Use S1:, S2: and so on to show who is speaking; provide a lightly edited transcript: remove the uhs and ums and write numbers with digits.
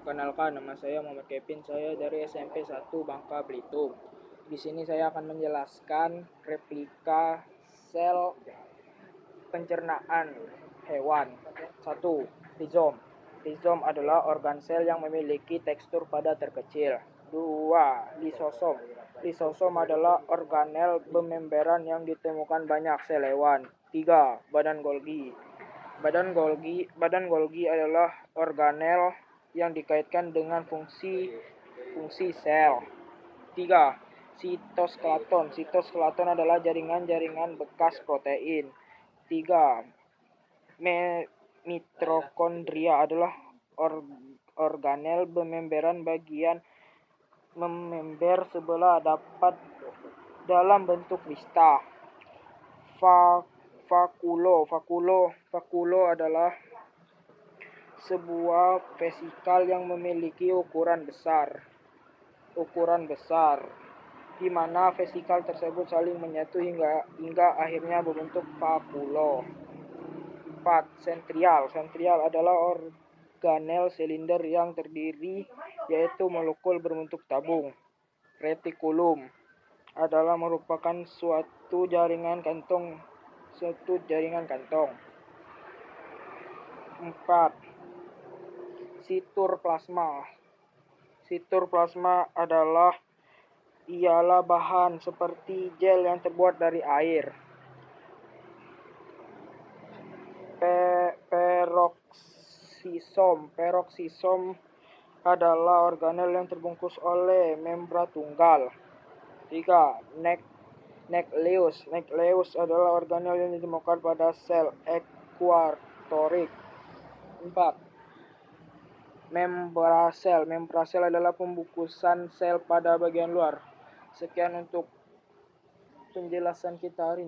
S1: Perkenalkan, nama saya Muhammad Kevin, saya dari SMP 1 Bangka Belitung. Di sini saya akan menjelaskan replika sel pencernaan hewan. 1. Rizom. Rizom adalah organ sel yang memiliki tekstur pada terkecil. 2. Lisosom. Lisosom adalah organel bermembran yang ditemukan banyak sel hewan. 3. Badan Golgi. Badan Golgi adalah organel yang dikaitkan dengan fungsi sel. 3. Sitoskeleton. Sitoskeleton adalah jaringan-jaringan bekas protein. 3. Mitokondria adalah organel bermembran bagian member sebelah dapat dalam bentuk lista. Vakuolo adalah sebuah vesikal yang memiliki ukuran besar, di mana vesikal tersebut saling menyatu hingga akhirnya membentuk vakuolo. 4. Sentrial. Sentrial adalah organel silinder yang terdiri yaitu molekul berbentuk tabung. Retikulum adalah merupakan suatu jaringan kantong. 4. Sitoplasma. Sitoplasma ialah bahan seperti gel yang terbuat dari air. Peroksisom adalah organel yang terbungkus oleh membran tunggal. 3. Nukleus. Nukleus adalah organel yang ditemukan pada sel eukariotik. 4. Membrasel. Membrasel adalah pembungkusan sel pada bagian luar. Sekian untuk penjelasan kita hari ini.